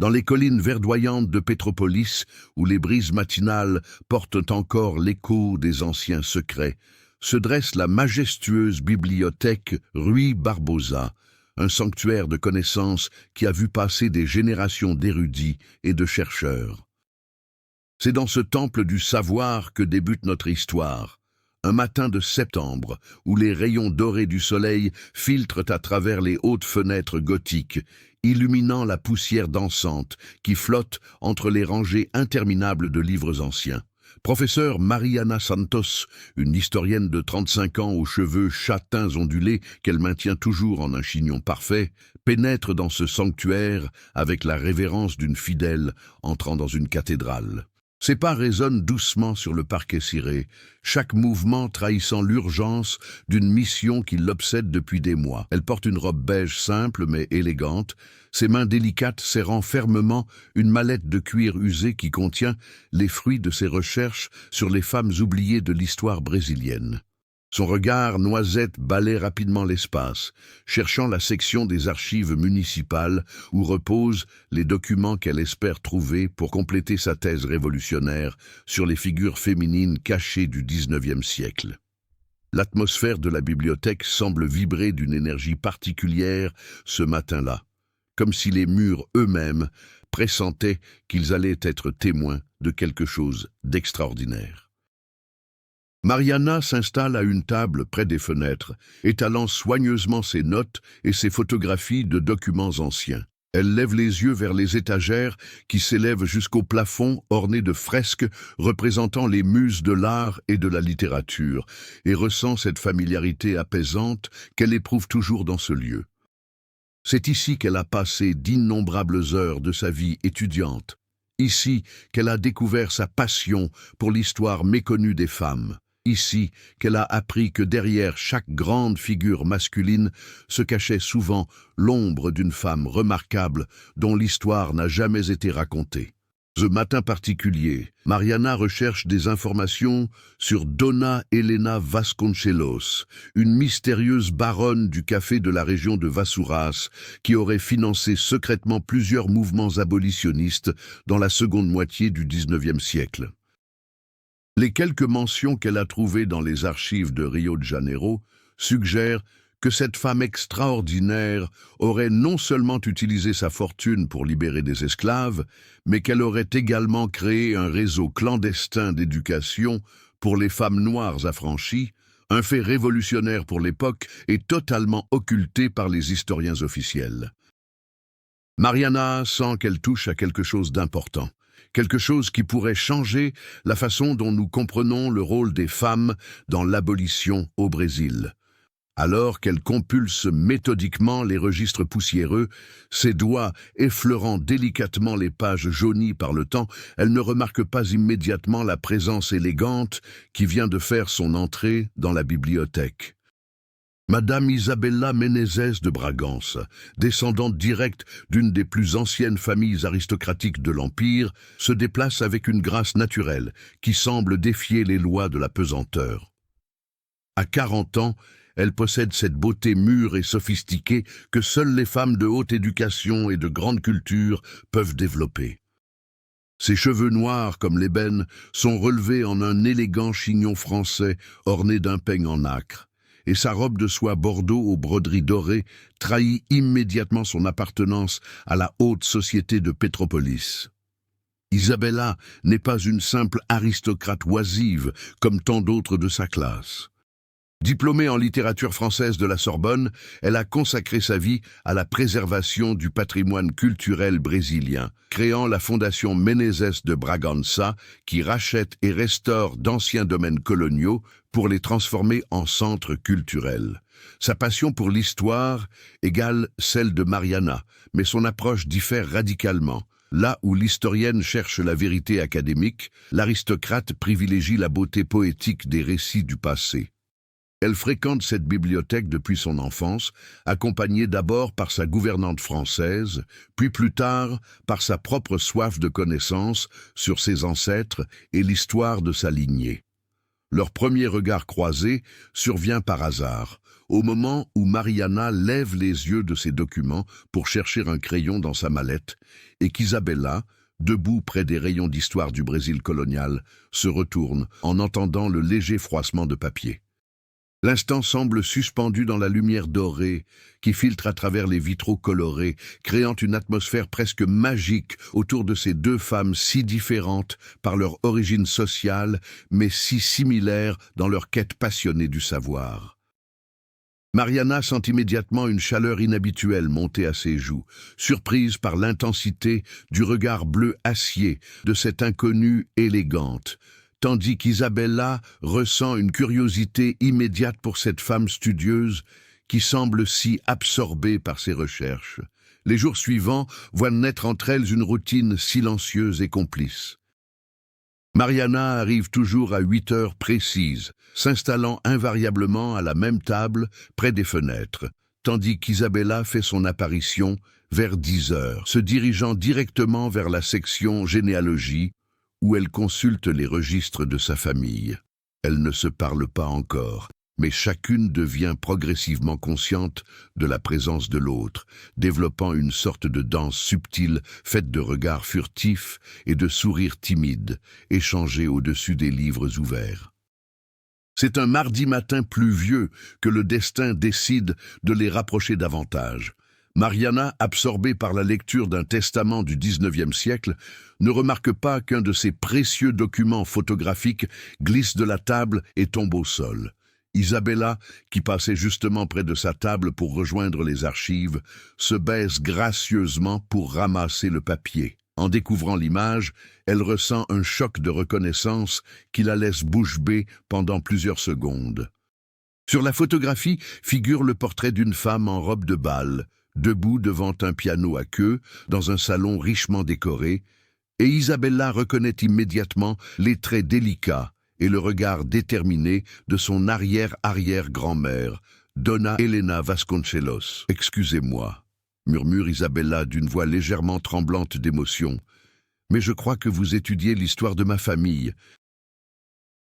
Dans les collines verdoyantes de Pétropolis, où les brises matinales portent encore l'écho des anciens secrets, se dresse la majestueuse bibliothèque Ruy Barbosa, un sanctuaire de connaissances qui a vu passer des générations d'érudits et de chercheurs. C'est dans ce temple du savoir que débute notre histoire. Un matin de septembre, où les rayons dorés du soleil filtrent à travers les hautes fenêtres gothiques, illuminant la poussière dansante qui flotte entre les rangées interminables de livres anciens. Professeur Mariana Santos, une historienne de 35 ans aux cheveux châtains ondulés qu'elle maintient toujours en un chignon parfait, pénètre dans ce sanctuaire avec la révérence d'une fidèle entrant dans une cathédrale. Ses pas résonnent doucement sur le parquet ciré, chaque mouvement trahissant l'urgence d'une mission qui l'obsède depuis des mois. Elle porte une robe beige simple mais élégante, ses mains délicates serrant fermement une mallette de cuir usé qui contient les fruits de ses recherches sur les femmes oubliées de l'histoire brésilienne. Son regard noisette balaie rapidement l'espace, cherchant la section des archives municipales où reposent les documents qu'elle espère trouver pour compléter sa thèse révolutionnaire sur les figures féminines cachées du XIXe siècle. L'atmosphère de la bibliothèque semble vibrer d'une énergie particulière ce matin-là, comme si les murs eux-mêmes pressentaient qu'ils allaient être témoins de quelque chose d'extraordinaire. Mariana s'installe à une table près des fenêtres, étalant soigneusement ses notes et ses photographies de documents anciens. Elle lève les yeux vers les étagères qui s'élèvent jusqu'au plafond ornées de fresques représentant les muses de l'art et de la littérature, et ressent cette familiarité apaisante qu'elle éprouve toujours dans ce lieu. C'est ici qu'elle a passé d'innombrables heures de sa vie étudiante, ici qu'elle a découvert sa passion pour l'histoire méconnue des femmes. Ici qu'elle a appris que derrière chaque grande figure masculine se cachait souvent l'ombre d'une femme remarquable dont l'histoire n'a jamais été racontée. Ce matin particulier, Mariana recherche des informations sur Dona Helena Vasconcelos, une mystérieuse baronne du café de la région de Vassouras qui aurait financé secrètement plusieurs mouvements abolitionnistes dans la seconde moitié du XIXe siècle. Les quelques mentions qu'elle a trouvées dans les archives de Rio de Janeiro suggèrent que cette femme extraordinaire aurait non seulement utilisé sa fortune pour libérer des esclaves, mais qu'elle aurait également créé un réseau clandestin d'éducation pour les femmes noires affranchies, un fait révolutionnaire pour l'époque et totalement occulté par les historiens officiels. Mariana sent qu'elle touche à quelque chose d'important. Quelque chose qui pourrait changer la façon dont nous comprenons le rôle des femmes dans l'abolition au Brésil. Alors qu'elle compulse méthodiquement les registres poussiéreux, ses doigts effleurant délicatement les pages jaunies par le temps, elle ne remarque pas immédiatement la présence élégante qui vient de faire son entrée dans la bibliothèque. Madame Isabella Menezes de Bragança, descendante directe d'une des plus anciennes familles aristocratiques de l'Empire, se déplace avec une grâce naturelle qui semble défier les lois de la pesanteur. À 40 ans, elle possède cette beauté mûre et sophistiquée que seules les femmes de haute éducation et de grande culture peuvent développer. Ses cheveux noirs comme l'ébène sont relevés en un élégant chignon français orné d'un peigne en nacre, et sa robe de soie bordeaux aux broderies dorées trahit immédiatement son appartenance à la haute société de Pétropolis. Isabella n'est pas une simple aristocrate oisive comme tant d'autres de sa classe. Diplômée en littérature française de la Sorbonne, elle a consacré sa vie à la préservation du patrimoine culturel brésilien, créant la fondation Menezes de Bragança qui rachète et restaure d'anciens domaines coloniaux pour les transformer en centres culturels. Sa passion pour l'histoire égale celle de Mariana, mais son approche diffère radicalement. Là où l'historienne cherche la vérité académique, l'aristocrate privilégie la beauté poétique des récits du passé. Elle fréquente cette bibliothèque depuis son enfance, accompagnée d'abord par sa gouvernante française, puis plus tard par sa propre soif de connaissance sur ses ancêtres et l'histoire de sa lignée. Leur premier regard croisé survient par hasard, au moment où Mariana lève les yeux de ses documents pour chercher un crayon dans sa mallette, et qu'Isabella, debout près des rayons d'histoire du Brésil colonial, se retourne en entendant le léger froissement de papier. L'instant semble suspendu dans la lumière dorée qui filtre à travers les vitraux colorés, créant une atmosphère presque magique autour de ces deux femmes si différentes par leur origine sociale, mais si similaires dans leur quête passionnée du savoir. Mariana sent immédiatement une chaleur inhabituelle monter à ses joues, surprise par l'intensité du regard bleu acier de cette inconnue élégante, tandis qu'Isabella ressent une curiosité immédiate pour cette femme studieuse qui semble si absorbée par ses recherches. Les jours suivants voient naître entre elles une routine silencieuse et complice. Mariana arrive toujours à 8 heures précises, s'installant invariablement à la même table près des fenêtres, tandis qu'Isabella fait son apparition vers 10 heures, se dirigeant directement vers la section généalogie, où elle consulte les registres de sa famille. Elles ne se parlent pas encore, mais chacune devient progressivement consciente de la présence de l'autre, développant une sorte de danse subtile faite de regards furtifs et de sourires timides, échangés au-dessus des livres ouverts. C'est un mardi matin pluvieux que le destin décide de les rapprocher davantage. Mariana, absorbée par la lecture d'un testament du XIXe siècle, ne remarque pas qu'un de ses précieux documents photographiques glisse de la table et tombe au sol. Isabella, qui passait justement près de sa table pour rejoindre les archives, se baisse gracieusement pour ramasser le papier. En découvrant l'image, elle ressent un choc de reconnaissance qui la laisse bouche bée pendant plusieurs secondes. Sur la photographie figure le portrait d'une femme en robe de bal, debout devant un piano à queue, dans un salon richement décoré, et Isabella reconnaît immédiatement les traits délicats et le regard déterminé de son arrière-arrière-grand-mère, Donna Helena Vasconcelos. « Excusez-moi », murmure Isabella d'une voix légèrement tremblante d'émotion, « mais je crois que vous étudiez l'histoire de ma famille. »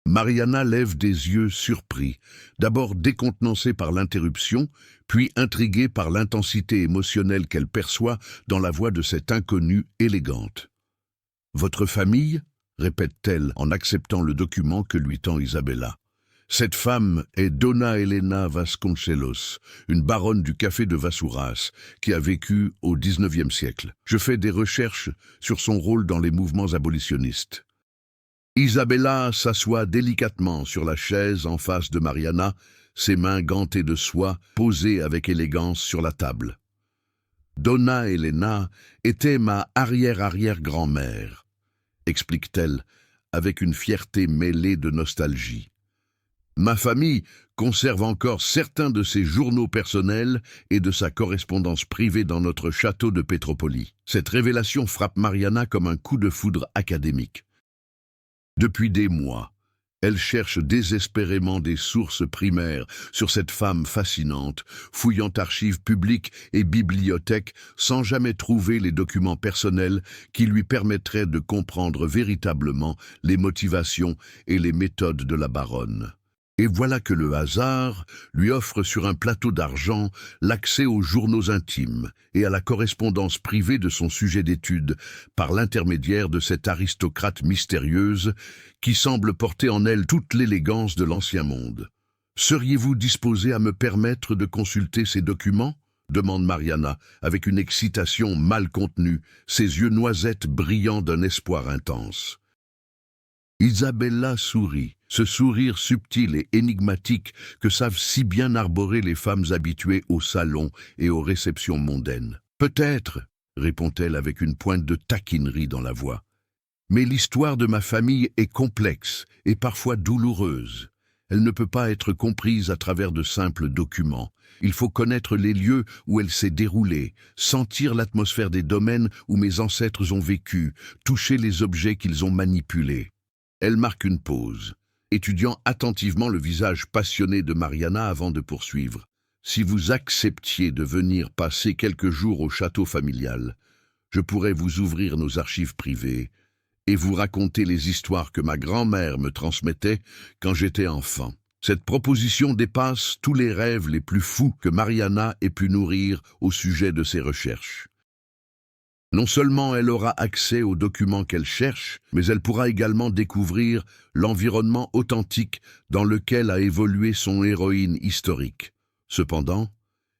Mariana lève des yeux surpris, d'abord décontenancée par l'interruption, puis intriguée par l'intensité émotionnelle qu'elle perçoit dans la voix de cette inconnue élégante. « Votre famille ?» répète-t-elle en acceptant le document que lui tend Isabella. Cette femme est Donna Helena Vasconcelos, une baronne du café de Vassouras, qui a vécu au XIXe siècle. Je fais des recherches sur son rôle dans les mouvements abolitionnistes. Isabella s'assoit délicatement sur la chaise en face de Mariana, ses mains gantées de soie posées avec élégance sur la table. Donna Helena était ma arrière-arrière-grand-mère, explique-t-elle avec une fierté mêlée de nostalgie. Ma famille conserve encore certains de ses journaux personnels et de sa correspondance privée dans notre château de Petrópolis. Cette révélation frappe Mariana comme un coup de foudre académique. Depuis des mois, elle cherche désespérément des sources primaires sur cette femme fascinante, fouillant archives publiques et bibliothèques sans jamais trouver les documents personnels qui lui permettraient de comprendre véritablement les motivations et les méthodes de la baronne. Et voilà que le hasard lui offre sur un plateau d'argent l'accès aux journaux intimes et à la correspondance privée de son sujet d'étude par l'intermédiaire de cette aristocrate mystérieuse qui semble porter en elle toute l'élégance de l'ancien monde. « Seriez-vous disposé à me permettre de consulter ces documents ?» demande Mariana avec une excitation mal contenue, ses yeux noisettes brillant d'un espoir intense. Isabella sourit, ce sourire subtil et énigmatique que savent si bien arborer les femmes habituées aux salons et aux réceptions mondaines. « Peut-être, » répond-elle avec une pointe de taquinerie dans la voix. « Mais l'histoire de ma famille est complexe et parfois douloureuse. Elle ne peut pas être comprise à travers de simples documents. Il faut connaître les lieux où elle s'est déroulée, sentir l'atmosphère des domaines où mes ancêtres ont vécu, toucher les objets qu'ils ont manipulés. » Elle marque une pause, étudiant attentivement le visage passionné de Mariana avant de poursuivre. « Si vous acceptiez de venir passer quelques jours au château familial, je pourrais vous ouvrir nos archives privées et vous raconter les histoires que ma grand-mère me transmettait quand j'étais enfant. Cette proposition dépasse tous les rêves les plus fous que Mariana ait pu nourrir au sujet de ses recherches. Non seulement elle aura accès aux documents qu'elle cherche, mais elle pourra également découvrir l'environnement authentique dans lequel a évolué son héroïne historique. Cependant,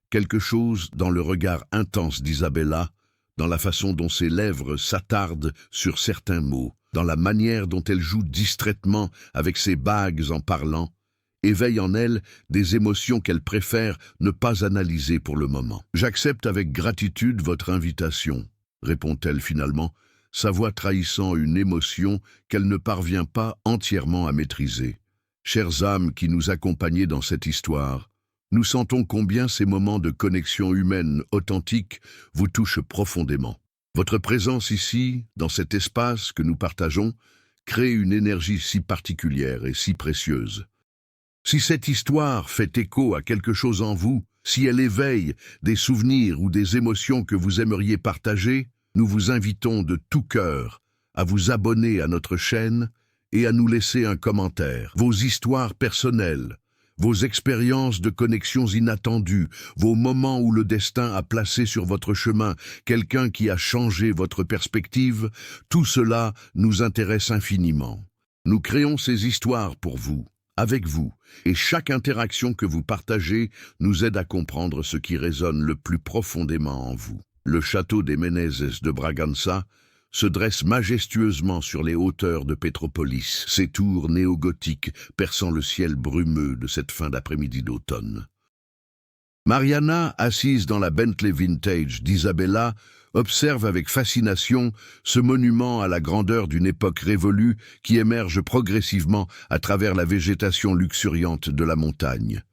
quelque chose dans le regard intense d'Isabella, dans la façon dont ses lèvres s'attardent sur certains mots, dans la manière dont elle joue distraitement avec ses bagues en parlant, éveille en elle des émotions qu'elle préfère ne pas analyser pour le moment. « J'accepte avec gratitude votre invitation », répond-elle finalement, sa voix trahissant une émotion qu'elle ne parvient pas entièrement à maîtriser. « Chères âmes qui nous accompagnez dans cette histoire, nous sentons combien ces moments de connexion humaine authentique vous touchent profondément. Votre présence ici, dans cet espace que nous partageons, crée une énergie si particulière et si précieuse. Si cette histoire fait écho à quelque chose en vous, si elle éveille des souvenirs ou des émotions que vous aimeriez partager, nous vous invitons de tout cœur à vous abonner à notre chaîne et à nous laisser un commentaire. Vos histoires personnelles, vos expériences de connexions inattendues, vos moments où le destin a placé sur votre chemin quelqu'un qui a changé votre perspective, tout cela nous intéresse infiniment. Nous créons ces histoires pour vous, avec vous, et chaque interaction que vous partagez nous aide à comprendre ce qui résonne le plus profondément en vous. Le château des Menezes de Bragança se dresse majestueusement sur les hauteurs de Petropolis, ses tours néo-gothiques perçant le ciel brumeux de cette fin d'après-midi d'automne. Mariana, assise dans la Bentley Vintage d'Isabella, observe avec fascination ce monument à la grandeur d'une époque révolue qui émerge progressivement à travers la végétation luxuriante de la montagne.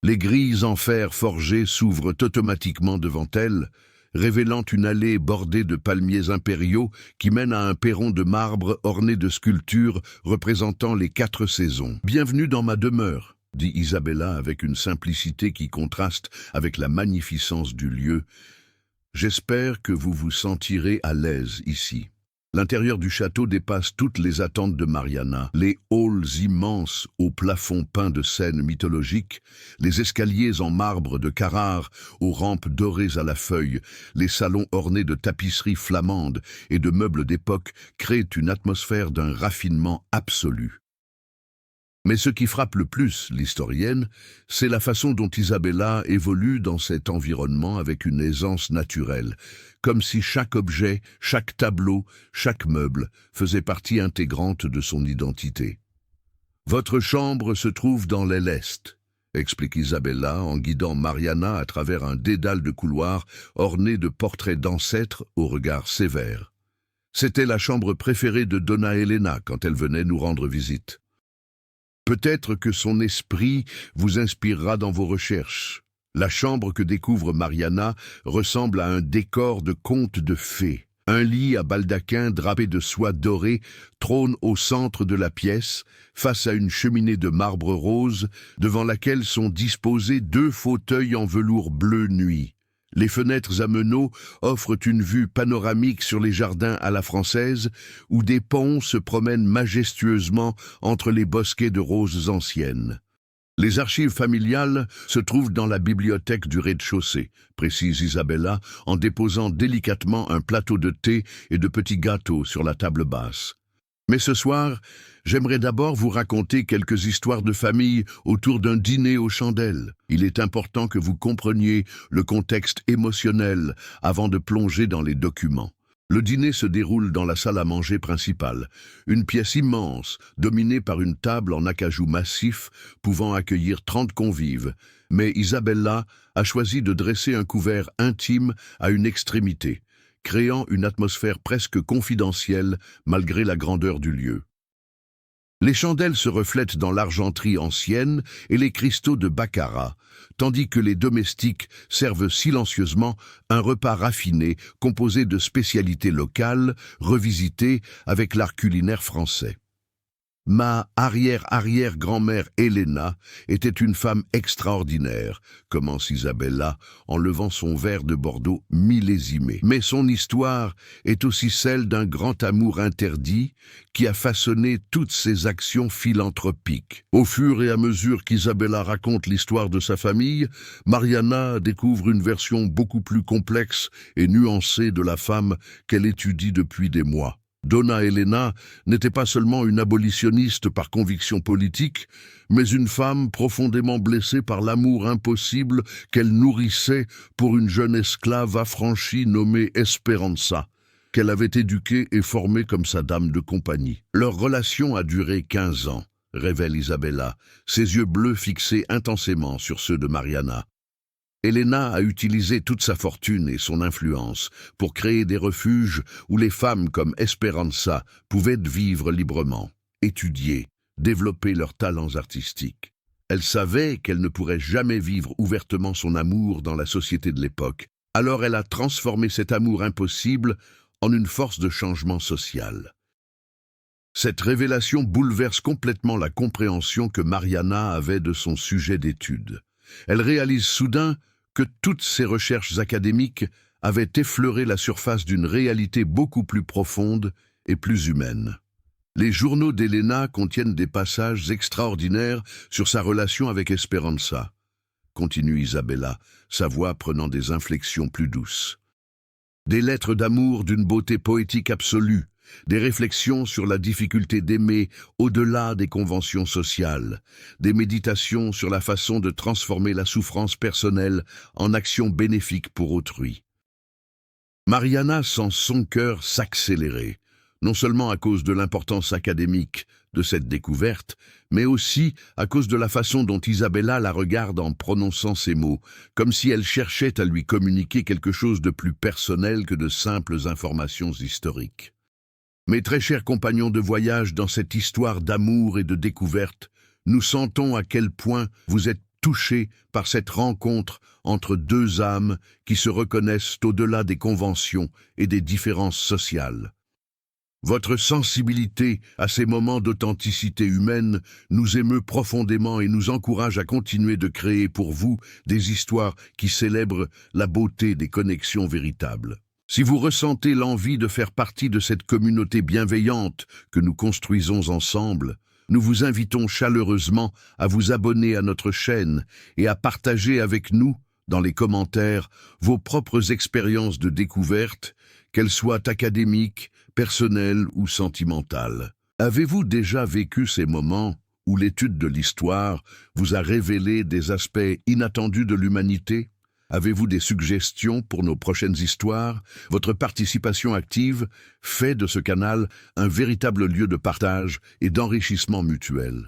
Les grilles en fer forgé s'ouvrent automatiquement devant elle, révélant une allée bordée de palmiers impériaux qui mène à un perron de marbre orné de sculptures représentant les 4 saisons. « Bienvenue dans ma demeure », dit Isabella avec une simplicité qui contraste avec la magnificence du lieu. « J'espère que vous vous sentirez à l'aise ici. » L'intérieur du château dépasse toutes les attentes de Mariana. Les halls immenses aux plafonds peints de scènes mythologiques, les escaliers en marbre de Carrare aux rampes dorées à la feuille, les salons ornés de tapisseries flamandes et de meubles d'époque créent une atmosphère d'un raffinement absolu. Mais ce qui frappe le plus l'historienne, c'est la façon dont Isabella évolue dans cet environnement avec une aisance naturelle, comme si chaque objet, chaque tableau, chaque meuble faisait partie intégrante de son identité. « Votre chambre se trouve dans l'aile est », explique Isabella en guidant Mariana à travers un dédale de couloirs orné de portraits d'ancêtres au regard sévère. C'était la chambre préférée de Donna Elena quand elle venait nous rendre visite. Peut-être que son esprit vous inspirera dans vos recherches. La chambre que découvre Mariana ressemble à un décor de conte de fées. Un lit à baldaquin drapé de soie dorée trône au centre de la pièce, face à une cheminée de marbre rose, devant laquelle sont disposés 2 fauteuils en velours bleu nuit. Les fenêtres à meneaux offrent une vue panoramique sur les jardins à la française, où des ponts se promènent majestueusement entre les bosquets de roses anciennes. Les archives familiales se trouvent dans la bibliothèque du rez-de-chaussée, précise Isabella, en déposant délicatement un plateau de thé et de petits gâteaux sur la table basse. Mais ce soir, j'aimerais d'abord vous raconter quelques histoires de famille autour d'un dîner aux chandelles. Il est important que vous compreniez le contexte émotionnel avant de plonger dans les documents. Le dîner se déroule dans la salle à manger principale, une pièce immense, dominée par une table en acajou massif, pouvant accueillir 30 convives. Mais Isabella a choisi de dresser un couvert intime à une extrémité, créant une atmosphère presque confidentielle malgré la grandeur du lieu. Les chandelles se reflètent dans l'argenterie ancienne et les cristaux de baccarat, tandis que les domestiques servent silencieusement un repas raffiné composé de spécialités locales, revisitées avec l'art culinaire français. Ma arrière-arrière-grand-mère Helena était une femme extraordinaire, commence Isabella en levant son verre de Bordeaux millésimé. Mais son histoire est aussi celle d'un grand amour interdit qui a façonné toutes ses actions philanthropiques. Au fur et à mesure qu'Isabella raconte l'histoire de sa famille, Mariana découvre une version beaucoup plus complexe et nuancée de la femme qu'elle étudie depuis des mois. Donna Helena n'était pas seulement une abolitionniste par conviction politique, mais une femme profondément blessée par l'amour impossible qu'elle nourrissait pour une jeune esclave affranchie nommée Esperanza, qu'elle avait éduquée et formée comme sa dame de compagnie. Leur relation a duré 15 ans, révèle Isabella, ses yeux bleus fixés intensément sur ceux de Mariana. Helena a utilisé toute sa fortune et son influence pour créer des refuges où les femmes comme Esperanza pouvaient vivre librement, étudier, développer leurs talents artistiques. Elle savait qu'elle ne pourrait jamais vivre ouvertement son amour dans la société de l'époque, alors elle a transformé cet amour impossible en une force de changement social. Cette révélation bouleverse complètement la compréhension que Mariana avait de son sujet d'étude. Elle réalise soudain que toutes ses recherches académiques avaient effleuré la surface d'une réalité beaucoup plus profonde et plus humaine. Les journaux d'Helena contiennent des passages extraordinaires sur sa relation avec Esperanza, continue Isabella, sa voix prenant des inflexions plus douces. Des lettres d'amour d'une beauté poétique absolue, des réflexions sur la difficulté d'aimer au-delà des conventions sociales, des méditations sur la façon de transformer la souffrance personnelle en action bénéfique pour autrui. Mariana sent son cœur s'accélérer, non seulement à cause de l'importance académique de cette découverte, mais aussi à cause de la façon dont Isabella la regarde en prononçant ces mots, comme si elle cherchait à lui communiquer quelque chose de plus personnel que de simples informations historiques. Mes très chers compagnons de voyage, dans cette histoire d'amour et de découverte, nous sentons à quel point vous êtes touchés par cette rencontre entre deux âmes qui se reconnaissent au-delà des conventions et des différences sociales. Votre sensibilité à ces moments d'authenticité humaine nous émeut profondément et nous encourage à continuer de créer pour vous des histoires qui célèbrent la beauté des connexions véritables. Si vous ressentez l'envie de faire partie de cette communauté bienveillante que nous construisons ensemble, nous vous invitons chaleureusement à vous abonner à notre chaîne et à partager avec nous, dans les commentaires, vos propres expériences de découverte, qu'elles soient académiques, personnelles ou sentimentales. Avez-vous déjà vécu ces moments où l'étude de l'histoire vous a révélé des aspects inattendus de l'humanité ? Avez-vous des suggestions pour nos prochaines histoires? Votre participation active fait de ce canal un véritable lieu de partage et d'enrichissement mutuel.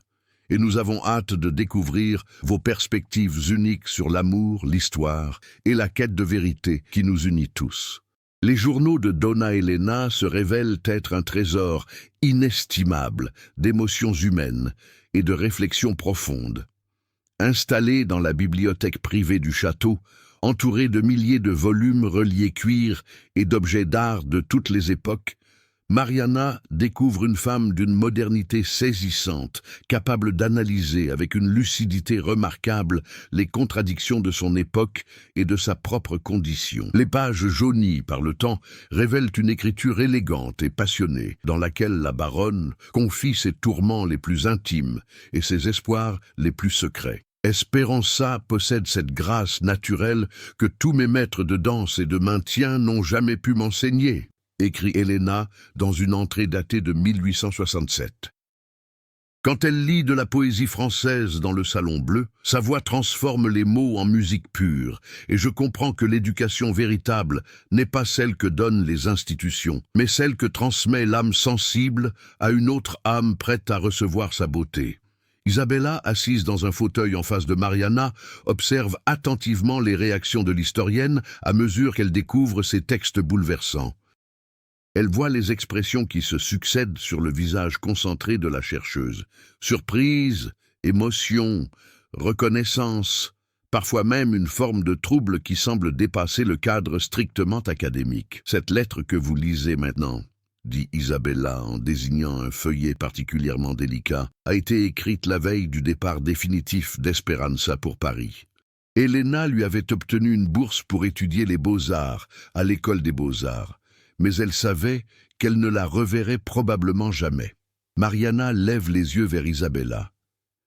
Et nous avons hâte de découvrir vos perspectives uniques sur l'amour, l'histoire et la quête de vérité qui nous unit tous. Les journaux de Donna Helena se révèlent être un trésor inestimable d'émotions humaines et de réflexions profondes. Installés dans la bibliothèque privée du château, entouré de milliers de volumes reliés cuir et d'objets d'art de toutes les époques, Mariana découvre une femme d'une modernité saisissante, capable d'analyser avec une lucidité remarquable les contradictions de son époque et de sa propre condition. Les pages jaunies par le temps révèlent une écriture élégante et passionnée, dans laquelle la baronne confie ses tourments les plus intimes et ses espoirs les plus secrets. Esperanza possède cette grâce naturelle que tous mes maîtres de danse et de maintien n'ont jamais pu m'enseigner, écrit Helena dans une entrée datée de 1867. Quand elle lit de la poésie française dans le Salon Bleu, sa voix transforme les mots en musique pure, et je comprends que l'éducation véritable n'est pas celle que donnent les institutions, mais celle que transmet l'âme sensible à une autre âme prête à recevoir sa beauté. Isabella, assise dans un fauteuil en face de Mariana, observe attentivement les réactions de l'historienne à mesure qu'elle découvre ces textes bouleversants. Elle voit les expressions qui se succèdent sur le visage concentré de la chercheuse. Surprise, émotion, reconnaissance, parfois même une forme de trouble qui semble dépasser le cadre strictement académique. Cette lettre que vous lisez maintenant, dit Isabella en désignant un feuillet particulièrement délicat, a été écrite la veille du départ définitif d'Esperanza pour Paris. Elena lui avait obtenu une bourse pour étudier les beaux-arts à l'école des beaux-arts, mais elle savait qu'elle ne la reverrait probablement jamais. Mariana lève les yeux vers Isabella,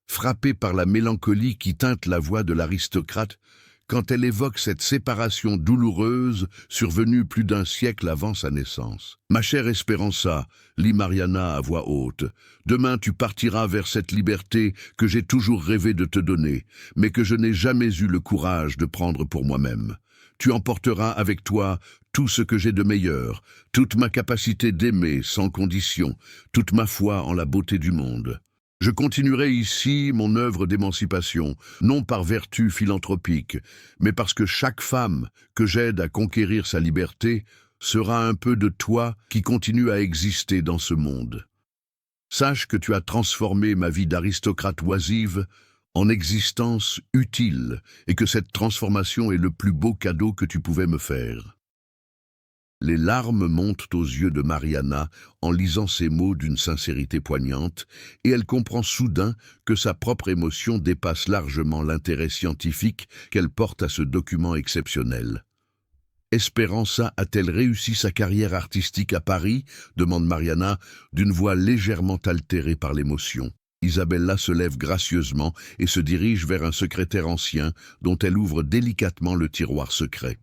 frappée par la mélancolie qui teinte la voix de l'aristocrate quand elle évoque cette séparation douloureuse survenue plus d'un siècle avant sa naissance. « Ma chère Esperanza, lit Mariana à voix haute, demain tu partiras vers cette liberté que j'ai toujours rêvé de te donner, mais que je n'ai jamais eu le courage de prendre pour moi-même. Tu emporteras avec toi tout ce que j'ai de meilleur, toute ma capacité d'aimer sans condition, toute ma foi en la beauté du monde. Je continuerai ici mon œuvre d'émancipation, non par vertu philanthropique, mais parce que chaque femme que j'aide à conquérir sa liberté sera un peu de toi qui continue à exister dans ce monde. Sache que tu as transformé ma vie d'aristocrate oisive en existence utile et que cette transformation est le plus beau cadeau que tu pouvais me faire. » Les larmes montent aux yeux de Mariana en lisant ces mots d'une sincérité poignante, et elle comprend soudain que sa propre émotion dépasse largement l'intérêt scientifique qu'elle porte à ce document exceptionnel. « Esperanza a-t-elle réussi sa carrière artistique à Paris ?» demande Mariana, d'une voix légèrement altérée par l'émotion. Isabella se lève gracieusement et se dirige vers un secrétaire ancien dont elle ouvre délicatement le tiroir secret.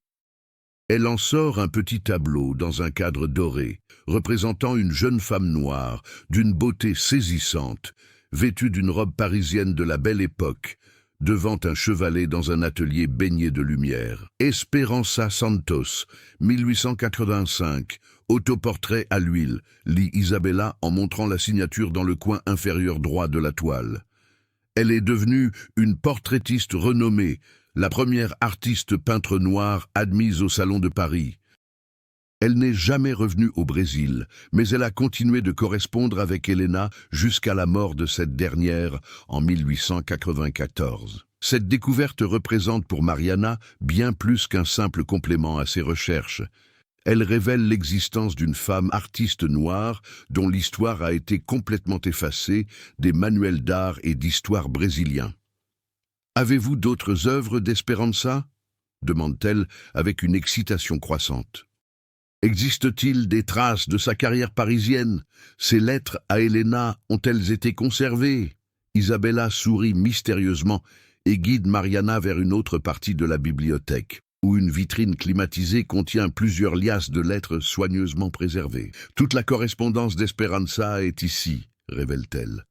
Elle en sort un petit tableau dans un cadre doré, représentant une jeune femme noire, d'une beauté saisissante, vêtue d'une robe parisienne de la Belle Époque, devant un chevalet dans un atelier baigné de lumière. Esperanza Santos, 1885, autoportrait à l'huile, lit Isabella en montrant la signature dans le coin inférieur droit de la toile. Elle est devenue une portraitiste renommée, la première artiste peintre noire admise au Salon de Paris. Elle n'est jamais revenue au Brésil, mais elle a continué de correspondre avec Elena jusqu'à la mort de cette dernière en 1894. Cette découverte représente pour Mariana bien plus qu'un simple complément à ses recherches. Elle révèle l'existence d'une femme artiste noire dont l'histoire a été complètement effacée des manuels d'art et d'histoire brésiliens. « Avez-vous d'autres œuvres d'Esperanza ?» demande-t-elle avec une excitation croissante. « Existe-t-il des traces de sa carrière parisienne? Ses lettres à Elena ont-elles été conservées ?» Isabella sourit mystérieusement et guide Mariana vers une autre partie de la bibliothèque, où une vitrine climatisée contient plusieurs liasses de lettres soigneusement préservées. « Toute la correspondance d'Esperanza est ici, » révèle-t-elle.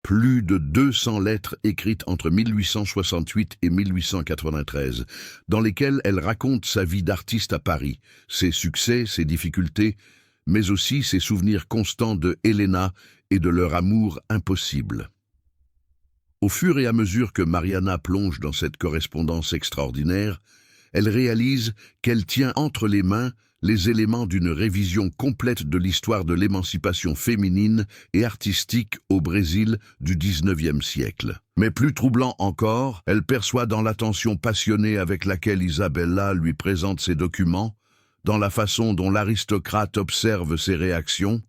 Plus de 200 lettres écrites entre 1868 et 1893, dans lesquelles elle raconte sa vie d'artiste à Paris, ses succès, ses difficultés, mais aussi ses souvenirs constants de Elena et de leur amour impossible. Au fur et à mesure que Mariana plonge dans cette correspondance extraordinaire, elle réalise qu'elle tient entre les mains les éléments d'une révision complète de l'histoire de l'émancipation féminine et artistique au Brésil du XIXe siècle. Mais plus troublant encore, elle perçoit dans l'attention passionnée avec laquelle Isabella lui présente ses documents, dans la façon dont l'aristocrate observe ses réactions,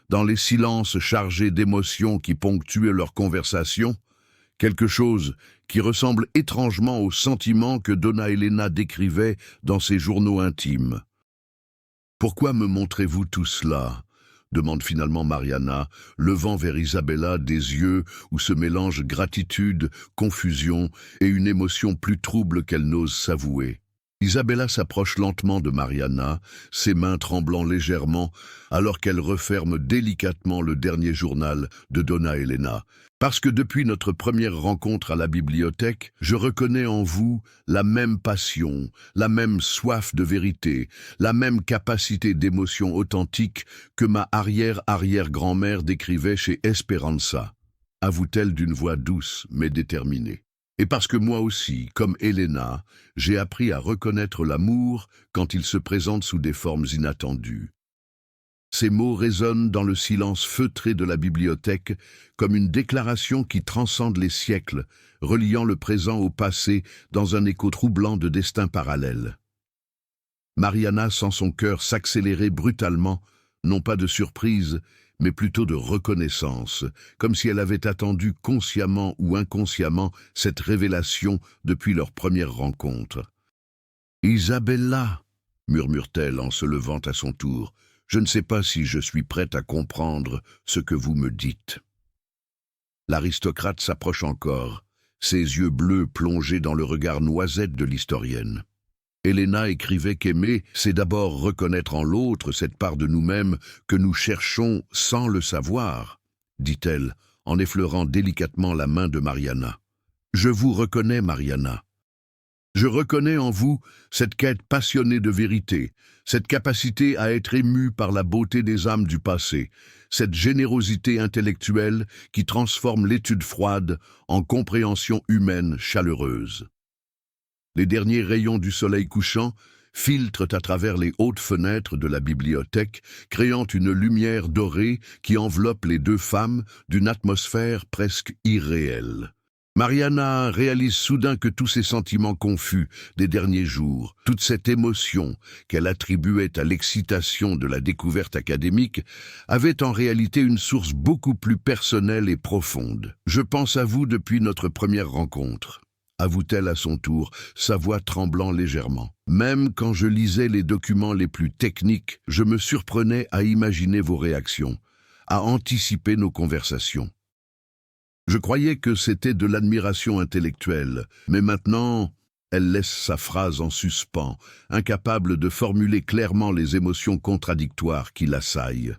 dans les silences chargés d'émotions qui ponctuent leur conversation, quelque chose qui ressemble étrangement aux sentiments que Donna Elena décrivait dans ses journaux intimes. « Pourquoi me montrez-vous tout cela ?» demande finalement Mariana, levant vers Isabella des yeux où se mélangent gratitude, confusion et une émotion plus trouble qu'elle n'ose s'avouer. Isabella s'approche lentement de Mariana, ses mains tremblant légèrement, alors qu'elle referme délicatement le dernier journal de Donna Elena. « Parce que depuis notre première rencontre à la bibliothèque, je reconnais en vous la même passion, la même soif de vérité, la même capacité d'émotion authentique que ma arrière-arrière-grand-mère décrivait chez Esperanza, avoue-t-elle d'une voix douce mais déterminée. Et parce que moi aussi, comme Elena, j'ai appris à reconnaître l'amour quand il se présente sous des formes inattendues. » Ces mots résonnent dans le silence feutré de la bibliothèque comme une déclaration qui transcende les siècles, reliant le présent au passé dans un écho troublant de destins parallèles. Mariana sent son cœur s'accélérer brutalement non pas de surprise, mais plutôt de reconnaissance, comme si elle avait attendu consciemment ou inconsciemment cette révélation depuis leur première rencontre. « Isabella !» murmure-t-elle en se levant à son tour, « je ne sais pas si je suis prête à comprendre ce que vous me dites. » L'aristocrate s'approche encore, ses yeux bleus plongés dans le regard noisette de l'historienne. Helena écrivait qu'aimer, c'est d'abord reconnaître en l'autre cette part de nous-mêmes que nous cherchons sans le savoir, dit-elle, en effleurant délicatement la main de Mariana. Je vous reconnais, Mariana. Je reconnais en vous cette quête passionnée de vérité, cette capacité à être émue par la beauté des âmes du passé, cette générosité intellectuelle qui transforme l'étude froide en compréhension humaine chaleureuse. Les derniers rayons du soleil couchant filtrent à travers les hautes fenêtres de la bibliothèque, créant une lumière dorée qui enveloppe les deux femmes d'une atmosphère presque irréelle. Mariana réalise soudain que tous ces sentiments confus des derniers jours, toute cette émotion qu'elle attribuait à l'excitation de la découverte académique, avaient en réalité une source beaucoup plus personnelle et profonde. « Je pense à vous depuis notre première rencontre », avoue-t-elle à son tour, sa voix tremblant légèrement. « Même quand je lisais les documents les plus techniques, je me surprenais à imaginer vos réactions, à anticiper nos conversations. Je croyais que c'était de l'admiration intellectuelle, mais maintenant, elle laisse sa phrase en suspens, incapable de formuler clairement les émotions contradictoires qui l'assaillent.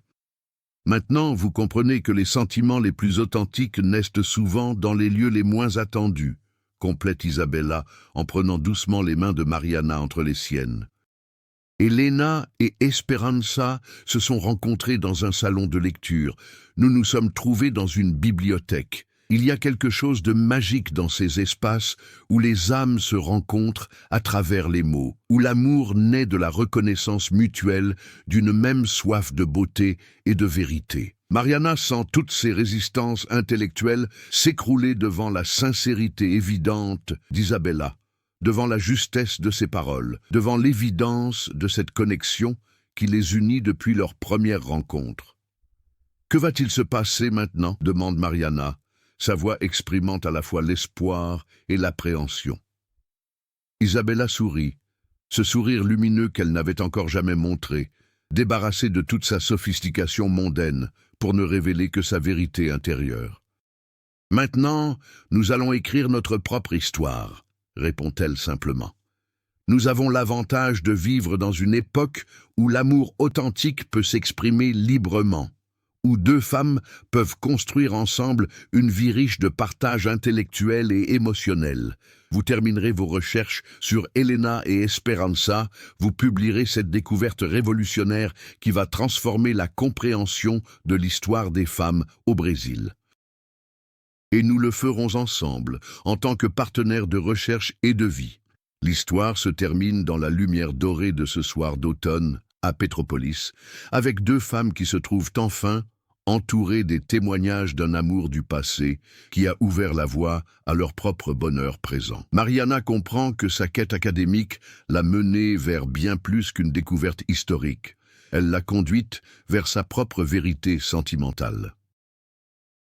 Maintenant, vous comprenez que les sentiments les plus authentiques naissent souvent dans les lieux les moins attendus, complète Isabella en prenant doucement les mains de Mariana entre les siennes. Helena et Esperanza se sont rencontrées dans un salon de lecture. Nous nous sommes trouvés dans une bibliothèque. Il y a quelque chose de magique dans ces espaces où les âmes se rencontrent à travers les mots, où l'amour naît de la reconnaissance mutuelle d'une même soif de beauté et de vérité. Mariana sent toutes ses résistances intellectuelles s'écrouler devant la sincérité évidente d'Isabella, devant la justesse de ses paroles, devant l'évidence de cette connexion qui les unit depuis leur première rencontre. « Que va-t-il se passer maintenant ?» demande Mariana, sa voix exprimant à la fois l'espoir et l'appréhension. Isabella sourit, ce sourire lumineux qu'elle n'avait encore jamais montré, débarrassée de toute sa sophistication mondaine pour ne révéler que sa vérité intérieure. « Maintenant, nous allons écrire notre propre histoire, » répond-elle simplement. « Nous avons l'avantage de vivre dans une époque où l'amour authentique peut s'exprimer librement, où deux femmes peuvent construire ensemble une vie riche de partage intellectuel et émotionnel. Vous terminerez vos recherches sur Helena et Esperanza, vous publierez cette découverte révolutionnaire qui va transformer la compréhension de l'histoire des femmes au Brésil. Et nous le ferons ensemble, en tant que partenaires de recherche et de vie. L'histoire se termine dans la lumière dorée de ce soir d'automne, à Petropolis, avec deux femmes qui se trouvent enfin entourées des témoignages d'un amour du passé qui a ouvert la voie à leur propre bonheur présent. Mariana comprend que sa quête académique l'a menée vers bien plus qu'une découverte historique. Elle l'a conduite vers sa propre vérité sentimentale.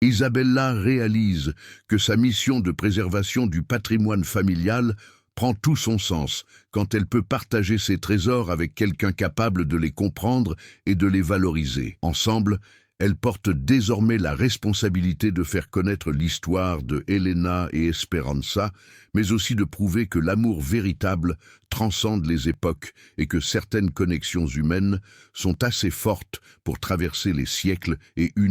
Isabella réalise que sa mission de préservation du patrimoine familial prend tout son sens quand elle peut partager ses trésors avec quelqu'un capable de les comprendre et de les valoriser. Ensemble, elles portent désormais la responsabilité de faire connaître l'histoire de Helena et Esperanza, mais aussi de prouver que l'amour véritable transcende les époques et que certaines connexions humaines sont assez fortes pour traverser les siècles et unir